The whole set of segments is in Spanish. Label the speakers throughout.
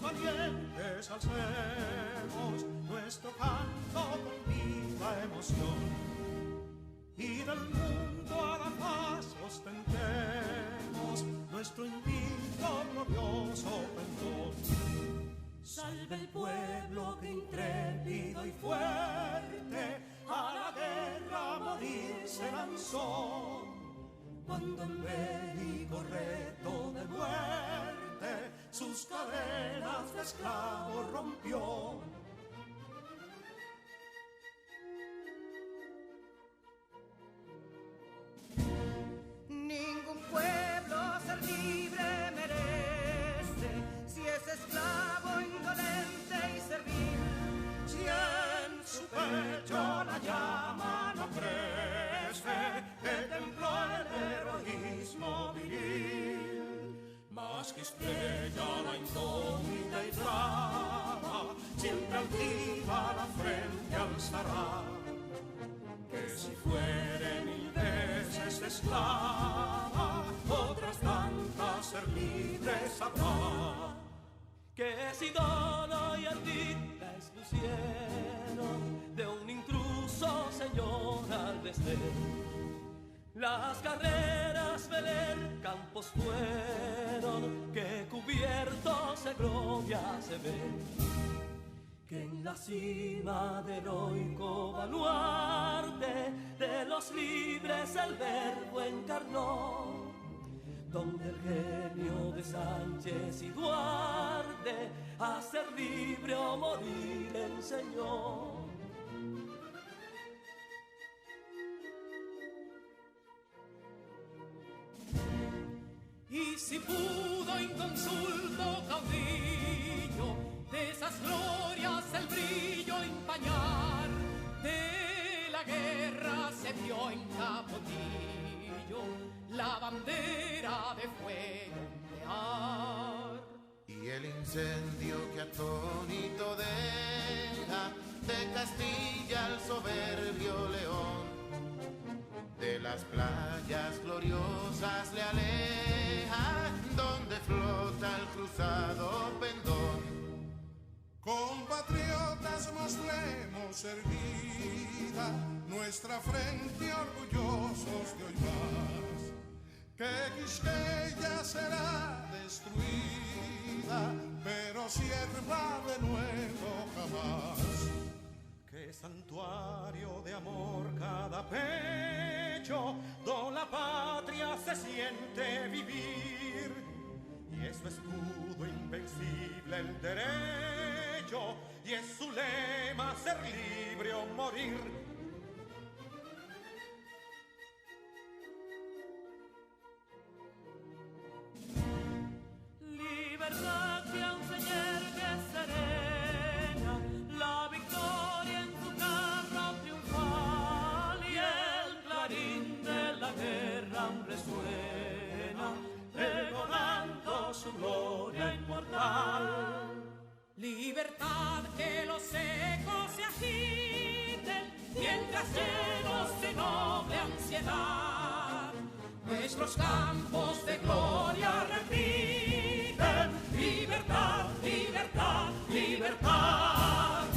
Speaker 1: valientes alcemos nuestro canto con viva emoción, y del mundo a la paz ostentemos nuestro invicto glorioso pendón. Salve el pueblo que intrépido y fuerte a la guerra a morir se lanzó, cuando en bélico reto de muerte sus cadenas de esclavos rompió.
Speaker 2: Ningún pueblo ser libre merece si es esclavo, indolente y servil.
Speaker 1: Si en su pecho la llama no crece, que templó el heroísmo viril, más que estrella la indómita y flama, siempre altiva la frente alzará, que si fuere mil veces esclava, otras tantas ser libres habrá.
Speaker 3: Que si Dona y Ardid la expusieron de un intruso señor al desdén, las carreras Belén campos fueron que cubiertos de gloria se ven, que en la cima del heroico baluarte de los libres el verbo encarnó, donde el genio de Sánchez y Duarte a ser libre o morir enseñó.
Speaker 2: Y si pudo inconsulto caudillo de esas glorias el brillo empañar, de la guerra se vio en Capotillo la bandera de fuego ondear.
Speaker 4: Y el incendio que atónito deja de Castilla al soberbio león, de las playas gloriosas le aleja, donde flota el cruzado pendón.
Speaker 5: Compatriotas, mostremos erguida nuestra frente orgullosos de hoy más, que Quisqueya será destruida, pero sierva de nuevo jamás.
Speaker 1: Que santuario de amor cada pecho, donde la patria se siente vivir, y es su escudo invencible el derecho, y es su lema ser libre o morir.
Speaker 3: Libertad que aún se yergue serena, la victoria en su carro triunfal, y el clarín de la guerra aún resuena, pregonando su gloria inmortal.
Speaker 2: Libertad, que los ecos se agiten mientras llenos de noble ansiedad nuestros campos de gloria repiten: libertad, libertad, libertad.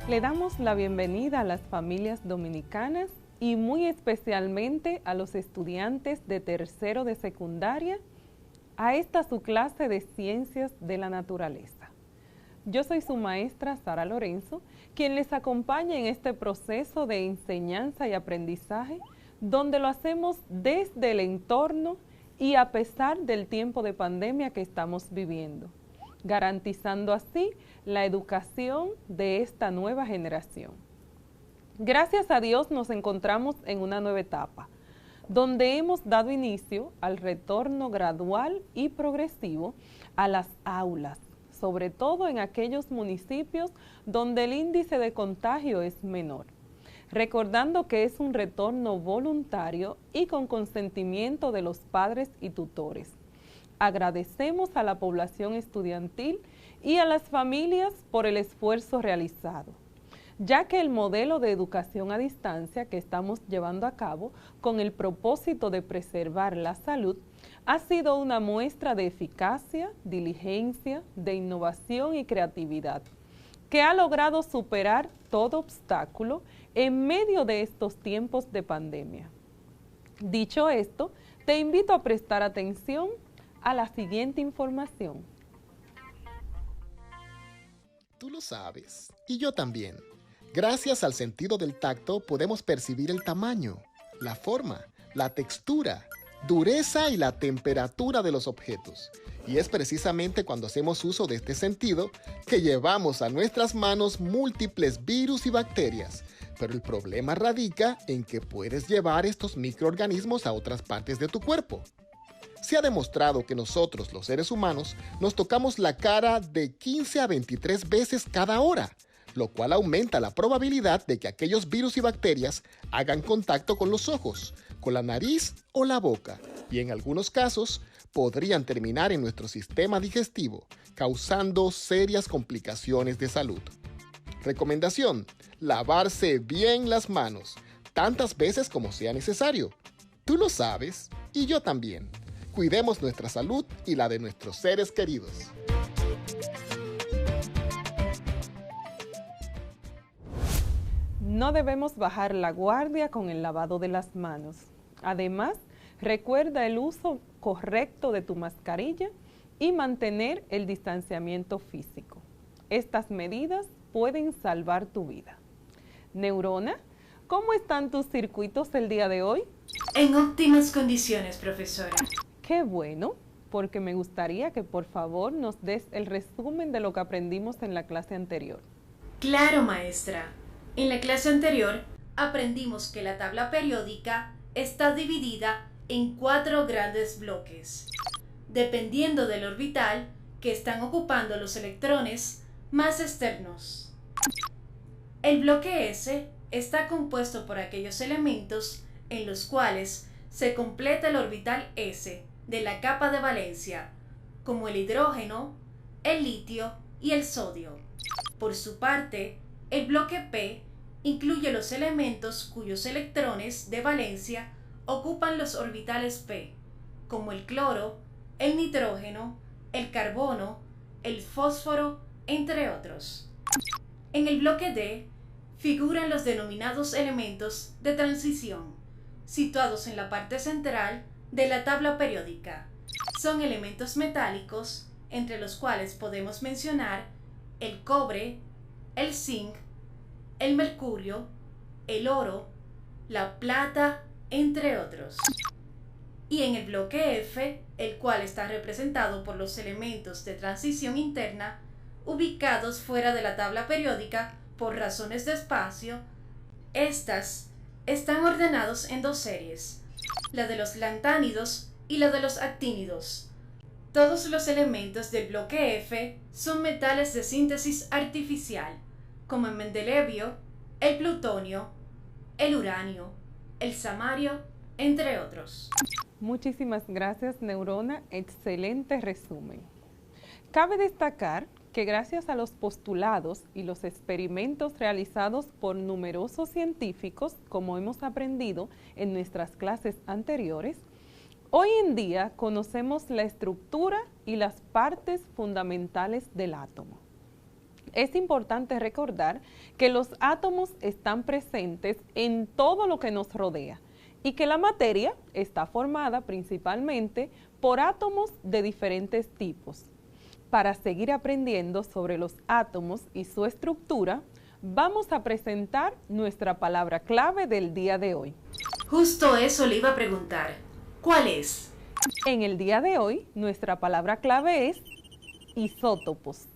Speaker 6: Le damos la bienvenida a las familias dominicanas y muy especialmente a los estudiantes de tercero de secundaria a esta su clase de Ciencias de la Naturaleza. Yo soy su maestra Sara Lorenzo, quien les acompaña en este proceso de enseñanza y aprendizaje, donde lo hacemos desde el entorno y a pesar del tiempo de pandemia que estamos viviendo, garantizando así la educación de esta nueva generación. Gracias a Dios nos encontramos en una nueva etapa, donde hemos dado inicio al retorno gradual y progresivo a las aulas, sobre todo en aquellos municipios donde el índice de contagio es menor. recordando que es un retorno voluntario y con consentimiento de los padres y tutores. Agradecemos a la población estudiantil y a las familias por el esfuerzo realizado, ya que el modelo de educación a distancia que estamos llevando a cabo con el propósito de preservar la salud ha sido una muestra de eficacia, diligencia, de innovación y creatividad, que ha logrado superar todo obstáculo en medio de estos tiempos de pandemia. Dicho esto, te invito a prestar atención a la siguiente información.
Speaker 7: Tú lo sabes, y yo también. Gracias al sentido del tacto podemos percibir el tamaño, la forma, la textura, dureza y la temperatura de los objetos. Y es precisamente cuando hacemos uso de este sentido que llevamos a nuestras manos múltiples virus y bacterias. Pero el problema radica en que puedes llevar estos microorganismos a otras partes de tu cuerpo. Se ha demostrado que nosotros, los seres humanos, nos tocamos la cara de 15 a 23 veces cada hora, lo cual aumenta la probabilidad de que aquellos virus y bacterias hagan contacto con los ojos, con la nariz o la boca, y en algunos casos podrían terminar en nuestro sistema digestivo, causando serias complicaciones de salud. Recomendación: lavarse bien las manos, tantas veces como sea necesario. Tú lo sabes, y yo también. Cuidemos nuestra salud y la de nuestros seres queridos.
Speaker 6: No debemos bajar la guardia con el lavado de las manos. Además, recuerda el uso correcto de tu mascarilla y mantener el distanciamiento físico. Estas medidas pueden salvar tu vida. Neurona, ¿cómo están tus circuitos el día de hoy?
Speaker 8: En óptimas condiciones, profesora.
Speaker 6: Qué bueno, porque me gustaría que por favor nos des el resumen de lo que aprendimos en la clase anterior.
Speaker 8: Claro, maestra. En la clase anterior aprendimos que la tabla periódica está dividida en 4 grandes bloques, dependiendo del orbital que están ocupando los electrones más externos. El bloque S está compuesto por aquellos elementos en los cuales se completa el orbital S de la capa de valencia, como el hidrógeno, el litio y el sodio. Por su parte, el bloque P incluye los elementos cuyos electrones de valencia ocupan los orbitales P, como el cloro, el nitrógeno, el carbono, el fósforo, entre otros. En el bloque D figuran los denominados elementos de transición, situados en la parte central de la tabla periódica. Son elementos metálicos, entre los cuales podemos mencionar el cobre, el zinc, el mercurio, el oro, la plata, entre otros. Y en el bloque F, el cual está representado por los elementos de transición interna, ubicados fuera de la tabla periódica por razones de espacio, estas están ordenados en 2 series, la de los lantánidos y la de los actínidos. Todos los elementos del bloque F son metales de síntesis artificial, como el mendelevio, el plutonio, el uranio, el samario, entre otros.
Speaker 6: Muchísimas gracias, Neurona. Excelente resumen. Cabe destacar que gracias a los postulados y los experimentos realizados por numerosos científicos, como hemos aprendido en nuestras clases anteriores, hoy en día conocemos la estructura y las partes fundamentales del átomo. Es importante recordar que los átomos están presentes en todo lo que nos rodea y que la materia está formada principalmente por átomos de diferentes tipos. Para seguir aprendiendo sobre los átomos y su estructura, vamos a presentar nuestra palabra clave del día de hoy.
Speaker 8: Justo eso le iba a preguntar. ¿Cuál es?
Speaker 6: En el día de hoy, nuestra palabra clave es isótopos.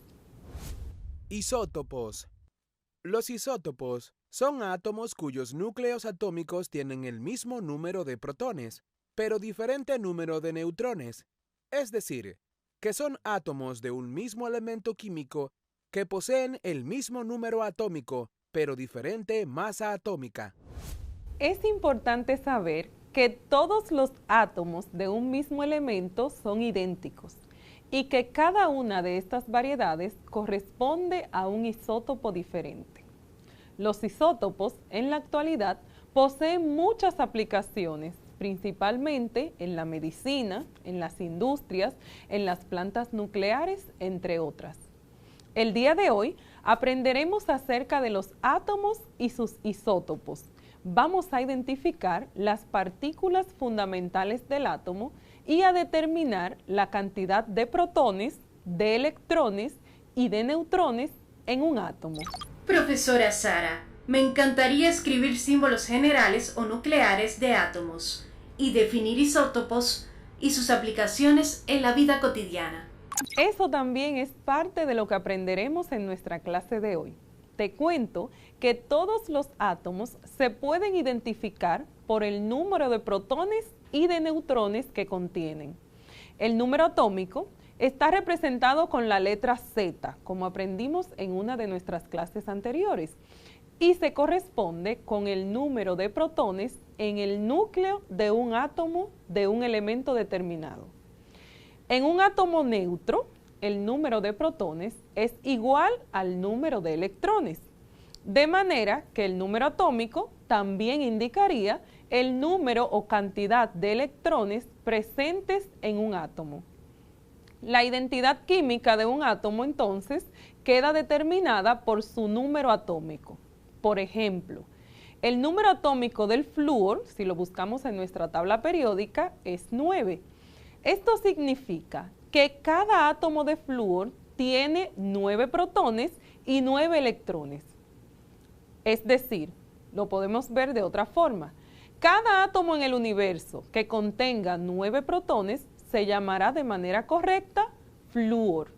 Speaker 9: Isótopos. Los isótopos son átomos cuyos núcleos atómicos tienen el mismo número de protones, pero diferente número de neutrones. Es decir, que son átomos de un mismo elemento químico que poseen el mismo número atómico, pero diferente masa atómica.
Speaker 6: Es importante saber que todos los átomos de un mismo elemento son idénticos y que cada una de estas variedades corresponde a un isótopo diferente. Los isótopos en la actualidad poseen muchas aplicaciones, principalmente en la medicina, en las industrias, en las plantas nucleares, entre otras. El día de hoy aprenderemos acerca de los átomos y sus isótopos. Vamos a identificar las partículas fundamentales del átomo y a determinar la cantidad de protones, de electrones y de neutrones en un átomo.
Speaker 8: Profesora Sara, me encantaría escribir símbolos generales o nucleares de átomos y definir isótopos y sus aplicaciones en la vida cotidiana.
Speaker 6: Eso también es parte de lo que aprenderemos en nuestra clase de hoy. Te cuento que todos los átomos se pueden identificar por el número de protones y de neutrones que contienen. El número atómico está representado con la letra Z, como aprendimos en una de nuestras clases anteriores, y se corresponde con el número de protones en el núcleo de un átomo de un elemento determinado. En un átomo neutro, el número de protones es igual al número de electrones, de manera que el número atómico también indicaría el número o cantidad de electrones presentes en un átomo. La identidad química de un átomo, entonces, queda determinada por su número atómico. Por ejemplo, el número atómico del flúor, si lo buscamos en nuestra tabla periódica, es 9. Esto significa que cada átomo de flúor tiene 9 protones y 9 electrones. Es decir, lo podemos ver de otra forma. Cada átomo en el universo que contenga 9 protones se llamará de manera correcta flúor.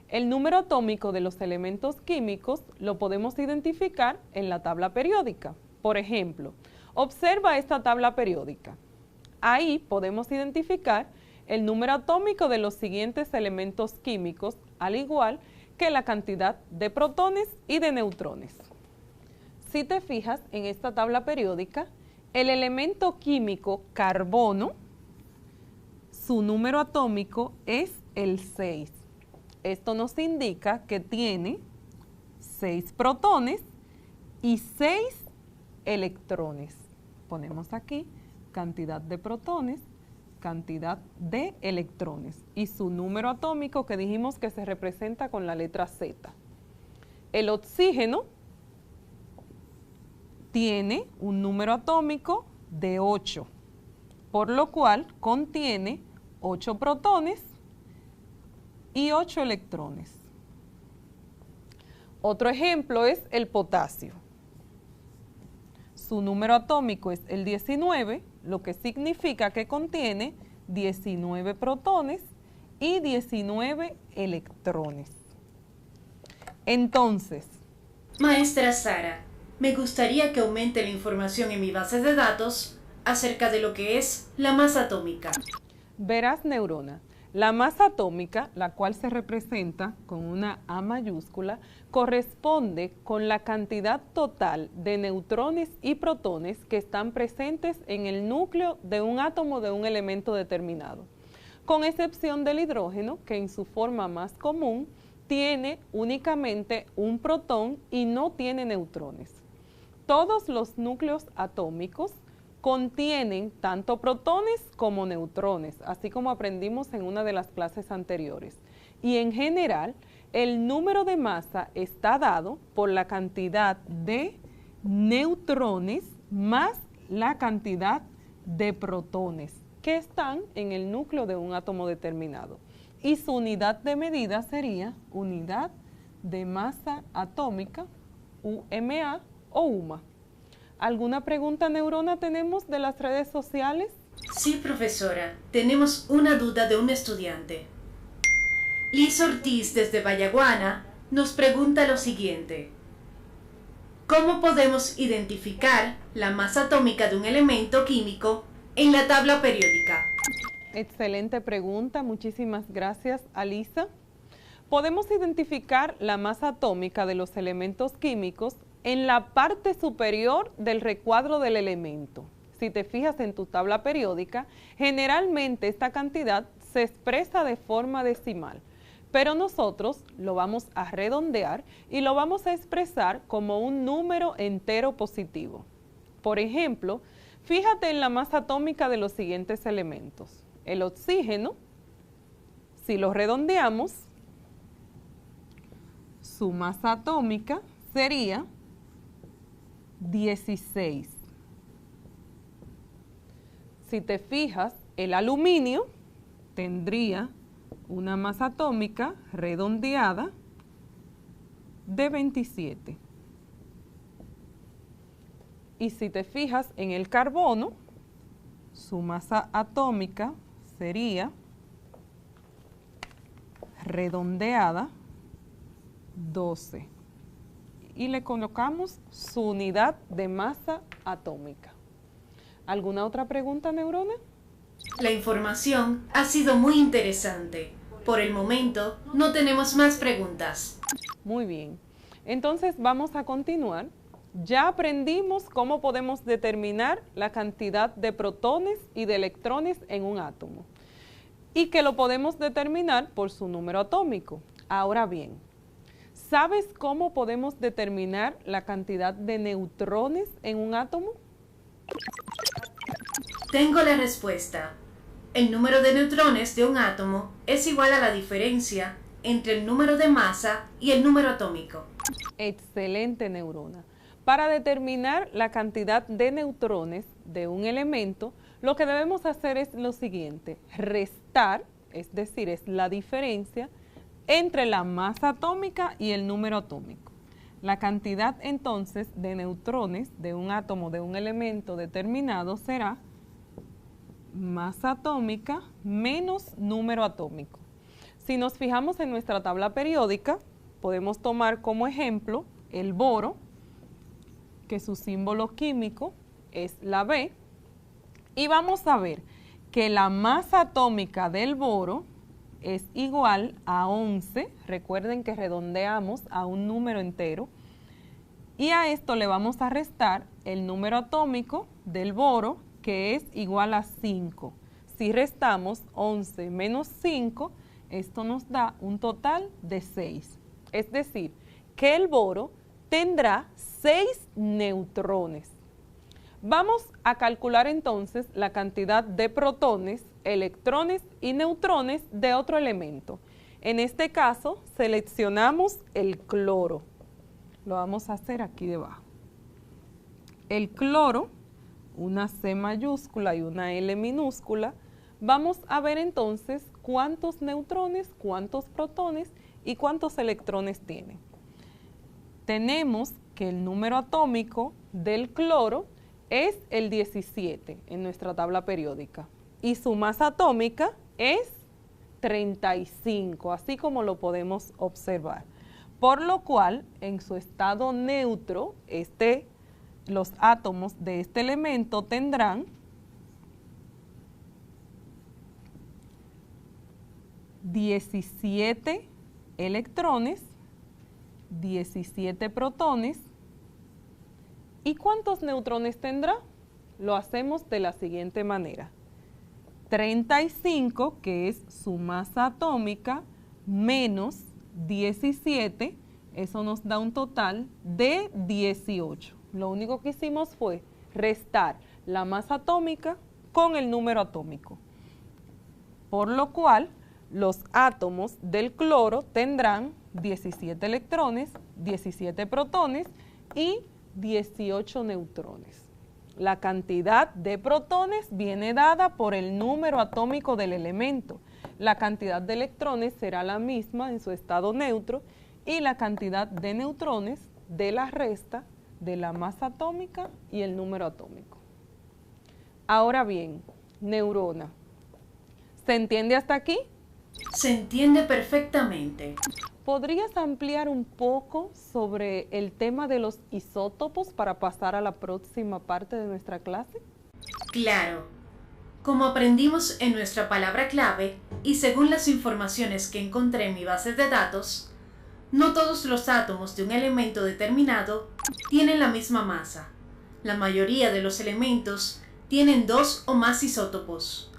Speaker 6: El número atómico de los elementos químicos lo podemos identificar en la tabla periódica. Por ejemplo, observa esta tabla periódica. Ahí podemos identificar el número atómico de los siguientes elementos químicos, al igual que la cantidad de protones y de neutrones. Si te fijas en esta tabla periódica, el elemento químico carbono, su número atómico es el 6. Esto nos indica que tiene 6 protones y 6 electrones. Ponemos aquí cantidad de protones, cantidad de electrones y su número atómico que dijimos que se representa con la letra Z. El oxígeno tiene un número atómico de 8, por lo cual contiene 8 protones y 8 electrones. Otro ejemplo es el potasio. Su número atómico es el 19, lo que significa que contiene 19 protones y 19 electrones. Entonces,
Speaker 8: Maestra Sara, me gustaría que aumente la información en mi base de datos acerca de lo que es la masa atómica.
Speaker 6: Verás, Neurona, la masa atómica, la cual se representa con una A mayúscula, corresponde con la cantidad total de neutrones y protones que están presentes en el núcleo de un átomo de un elemento determinado, con excepción del hidrógeno, que en su forma más común tiene únicamente un protón y no tiene neutrones. Todos los núcleos atómicos contienen tanto protones como neutrones, así como aprendimos en una de las clases anteriores. Y en general, el número de masa está dado por la cantidad de neutrones más la cantidad de protones que están en el núcleo de un átomo determinado. Y su unidad de medida sería unidad de masa atómica, UMA o UMA. ¿Alguna pregunta, Neurona, tenemos de las redes sociales?
Speaker 8: Sí, profesora. Tenemos una duda de un estudiante. Liz Ortiz, desde Vallaguana, nos pregunta lo siguiente. ¿Cómo podemos identificar la masa atómica de un elemento químico en la tabla periódica?
Speaker 6: Excelente pregunta. Muchísimas gracias, Alisa. Podemos identificar la masa atómica de los elementos químicos en la parte superior del recuadro del elemento. Si te fijas en tu tabla periódica, generalmente esta cantidad se expresa de forma decimal, pero nosotros lo vamos a redondear y lo vamos a expresar como un número entero positivo. Por ejemplo, fíjate en la masa atómica de los siguientes elementos. El oxígeno, si lo redondeamos, su masa atómica sería 16. Si te fijas, el aluminio tendría una masa atómica redondeada de 27. Y si te fijas en el carbono, su masa atómica sería redondeada 12. Y le colocamos su unidad de masa atómica. ¿Alguna otra pregunta, Neurona?
Speaker 8: La información ha sido muy interesante. Por el momento, no tenemos más preguntas.
Speaker 6: Muy bien. Entonces vamos a continuar. Ya aprendimos cómo podemos determinar la cantidad de protones y de electrones en un átomo. Y que lo podemos determinar por su número atómico. Ahora bien, ¿sabes cómo podemos determinar la cantidad de neutrones en un átomo?
Speaker 8: Tengo la respuesta. El número de neutrones de un átomo es igual a la diferencia entre el número de masa y el número atómico.
Speaker 6: Excelente, Neurona. Para determinar la cantidad de neutrones de un elemento, lo que debemos hacer es lo siguiente: restar, es decir, es la diferencia entre la masa atómica y el número atómico. La cantidad entonces de neutrones de un átomo, de un elemento determinado, será masa atómica menos número atómico. Si nos fijamos en nuestra tabla periódica, podemos tomar como ejemplo el boro, que su símbolo químico es la B, y vamos a ver que la masa atómica del boro es igual a 11, recuerden que redondeamos a un número entero, y a esto le vamos a restar el número atómico del boro, que es igual a 5. Si restamos 11 menos 5, esto nos da un total de 6. Es decir, que el boro tendrá 6 neutrones. Vamos a calcular entonces la cantidad de protones, electrones y neutrones de otro elemento. En este caso, seleccionamos el cloro. Lo vamos a hacer aquí debajo. El cloro, una C mayúscula y una L minúscula, vamos a ver entonces cuántos neutrones, cuántos protones y cuántos electrones tiene. Tenemos que el número atómico del cloro es el 17 en nuestra tabla periódica y su masa atómica es 35, así como lo podemos observar. Por lo cual, en su estado neutro, los átomos de este elemento tendrán 17 electrones, 17 protones. ¿Y cuántos neutrones tendrá? Lo hacemos de la siguiente manera. 35, que es su masa atómica, menos 17, eso nos da un total de 18. Lo único que hicimos fue restar la masa atómica con el número atómico. Por lo cual, los átomos del cloro tendrán 17 electrones, 17 protones y 18 neutrones. La cantidad de protones viene dada por el número atómico del elemento. La cantidad de electrones será la misma en su estado neutro y la cantidad de neutrones de la resta de la masa atómica y el número atómico. Ahora bien, neurona, ¿se entiende hasta aquí?
Speaker 8: Se entiende perfectamente.
Speaker 6: ¿Podrías ampliar un poco sobre el tema de los isótopos para pasar a la próxima parte de nuestra clase?
Speaker 8: Claro. Como aprendimos en nuestra palabra clave y según las informaciones que encontré en mi base de datos, No todos los átomos de un elemento determinado tienen la misma masa. La mayoría de los elementos tienen 2 o más isótopos.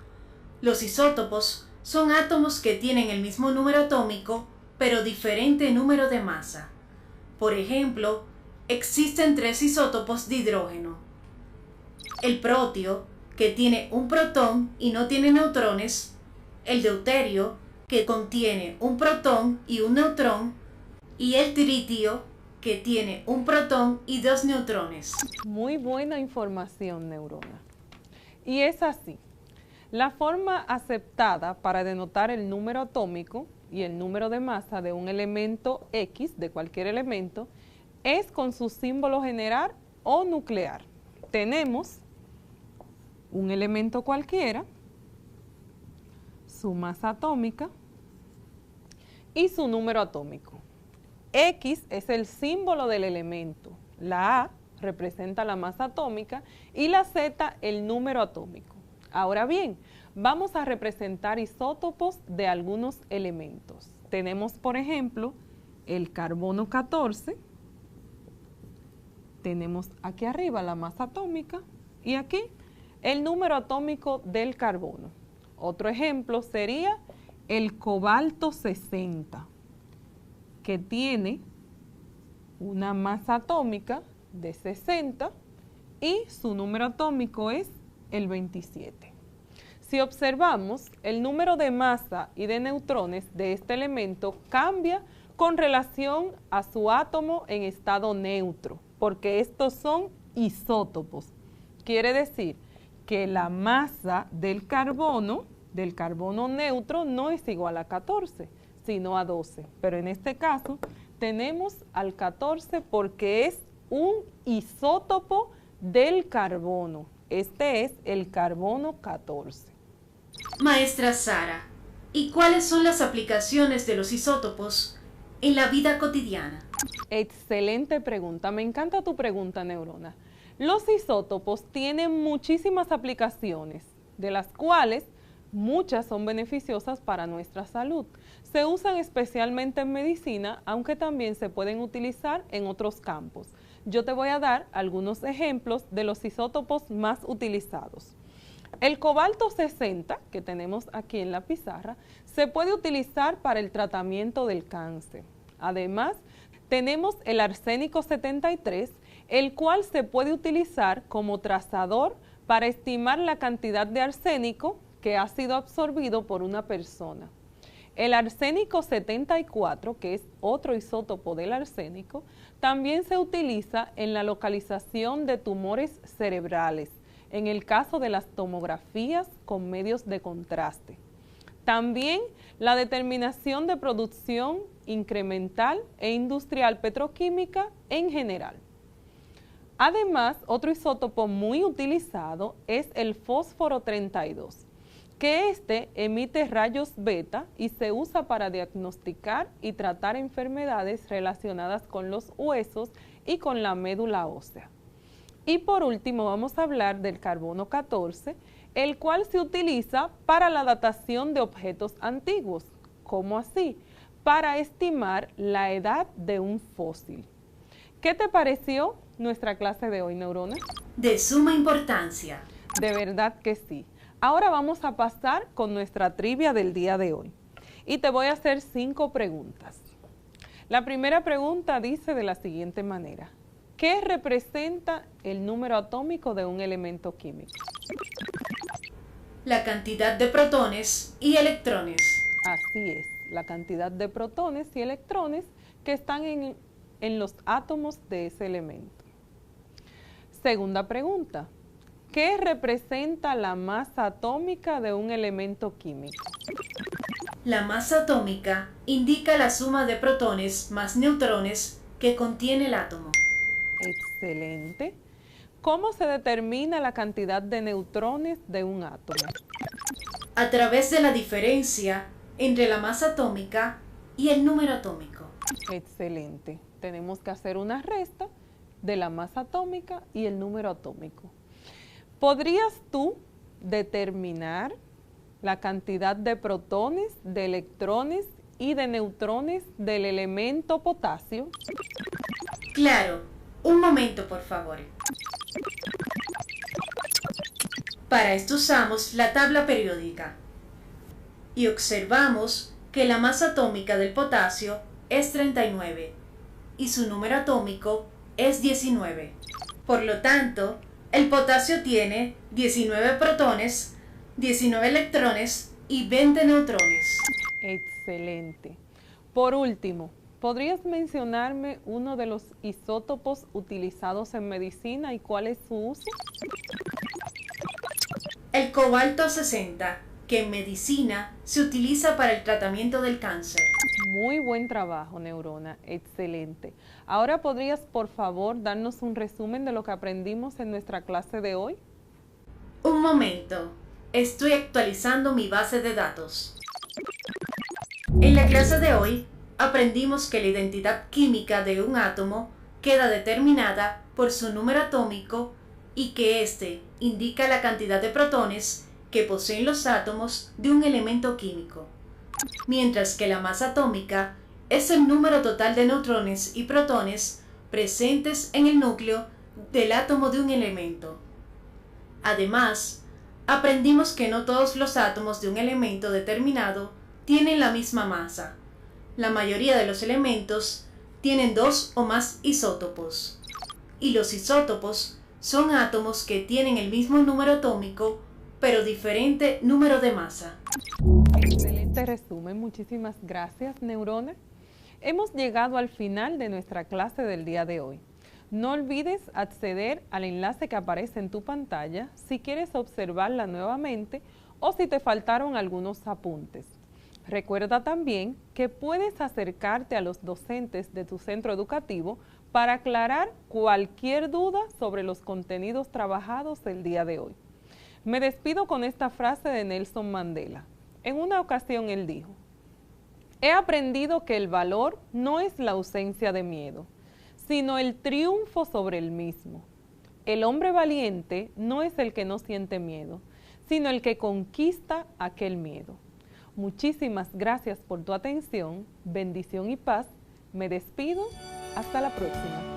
Speaker 8: Los isótopos son átomos que tienen el mismo número atómico, pero diferente número de masa. Por ejemplo, existen 3 isótopos de hidrógeno. El protio, que tiene un protón y no tiene neutrones, el deuterio, que contiene un protón y un neutrón, y el tritio, que tiene un protón y 2 neutrones.
Speaker 6: Muy buena información, Neurona. Y es así. La forma aceptada para denotar el número atómico y el número de masa de un elemento X, de cualquier elemento, es con su símbolo general o nuclear. Tenemos un elemento cualquiera, su masa atómica y su número atómico. X es el símbolo del elemento, la A representa la masa atómica y la Z el número atómico. Ahora bien, vamos a representar isótopos de algunos elementos. Tenemos, por ejemplo, el carbono 14, tenemos aquí arriba la masa atómica y aquí el número atómico del carbono. Otro ejemplo sería el cobalto 60, que tiene una masa atómica de 60 y su número atómico es el 27. Si observamos, el número de masa y de neutrones de este elemento cambia con relación a su átomo en estado neutro, porque estos son isótopos. Quiere decir que la masa del carbono neutro no es igual a 14, sino a 12. Pero en este caso tenemos al 14 porque es un isótopo del carbono. Este es el carbono 14.
Speaker 8: Maestra Sara, ¿y cuáles son las aplicaciones de los isótopos en la vida cotidiana?
Speaker 6: Excelente pregunta, me encanta tu pregunta, Neurona. Los isótopos tienen muchísimas aplicaciones, de las cuales muchas son beneficiosas para nuestra salud. Se usan especialmente en medicina, aunque también se pueden utilizar en otros campos. Yo te voy a dar algunos ejemplos de los isótopos más utilizados. El cobalto 60, que tenemos aquí en la pizarra, se puede utilizar para el tratamiento del cáncer. Además, tenemos el arsénico 73, el cual se puede utilizar como trazador para estimar la cantidad de arsénico que ha sido absorbido por una persona. El arsénico 74, que es otro isótopo del arsénico, también se utiliza en la localización de tumores cerebrales, en el caso de las tomografías con medios de contraste. También la determinación de producción incremental e industrial petroquímica en general. Además, otro isótopo muy utilizado es el fósforo 32, que emite rayos beta y se usa para diagnosticar y tratar enfermedades relacionadas con los huesos y con la médula ósea. Y por último vamos a hablar del carbono 14, el cual se utiliza para la datación de objetos antiguos. ¿Cómo así? Para estimar la edad de un fósil. ¿Qué te pareció nuestra clase de hoy, Neurona?
Speaker 8: De suma importancia.
Speaker 6: De verdad que sí. Ahora vamos a pasar con nuestra trivia del día de hoy. Y te voy a hacer 5 preguntas. La primera pregunta dice de la siguiente manera: ¿qué representa el número atómico de un elemento químico?
Speaker 8: La cantidad de protones y electrones.
Speaker 6: Así es, la cantidad de protones y electrones que están en los átomos de ese elemento. Segunda pregunta: ¿qué representa la masa atómica de un elemento químico?
Speaker 8: La masa atómica indica la suma de protones más neutrones que contiene el átomo.
Speaker 6: Excelente. ¿Cómo se determina la cantidad de neutrones de un átomo?
Speaker 8: A través de la diferencia entre la masa atómica y el número atómico.
Speaker 6: Excelente. Tenemos que hacer una resta de la masa atómica y el número atómico. ¿Podrías tú determinar la cantidad de protones, de electrones y de neutrones del elemento potasio?
Speaker 8: Claro, un momento por favor. Para esto usamos la tabla periódica y observamos que la masa atómica del potasio es 39 y su número atómico es 19. Por lo tanto, el potasio tiene 19 protones, 19 electrones y 20 neutrones.
Speaker 6: Excelente. Por último, ¿podrías mencionarme uno de los isótopos utilizados en medicina y cuál es su uso?
Speaker 8: El cobalto 60, que en medicina se utiliza para el tratamiento del cáncer.
Speaker 6: Muy buen trabajo, Neurona. Excelente. Ahora, ¿podrías, por favor, darnos un resumen de lo que aprendimos en nuestra clase de hoy?
Speaker 8: Un momento. Estoy actualizando mi base de datos. En la clase de hoy, aprendimos que la identidad química de un átomo queda determinada por su número atómico y que éste indica la cantidad de protones que poseen los átomos de un elemento químico, mientras que la masa atómica es el número total de neutrones y protones presentes en el núcleo del átomo de un elemento. Además, aprendimos que no todos los átomos de un elemento determinado tienen la misma masa. La mayoría de los elementos tienen 2 o más isótopos, y los isótopos son átomos que tienen el mismo número atómico, pero diferente número de masa.
Speaker 6: Excelente resumen, muchísimas gracias, Neurona. Hemos llegado al final de nuestra clase del día de hoy. No olvides acceder al enlace que aparece en tu pantalla si quieres observarla nuevamente o si te faltaron algunos apuntes. Recuerda también que puedes acercarte a los docentes de tu centro educativo para aclarar cualquier duda sobre los contenidos trabajados el día de hoy. Me despido con esta frase de Nelson Mandela. En una ocasión él dijo: he aprendido que el valor no es la ausencia de miedo, sino el triunfo sobre el mismo. El hombre valiente no es el que no siente miedo, sino el que conquista aquel miedo. Muchísimas gracias por tu atención, bendición y paz. Me despido, hasta la próxima.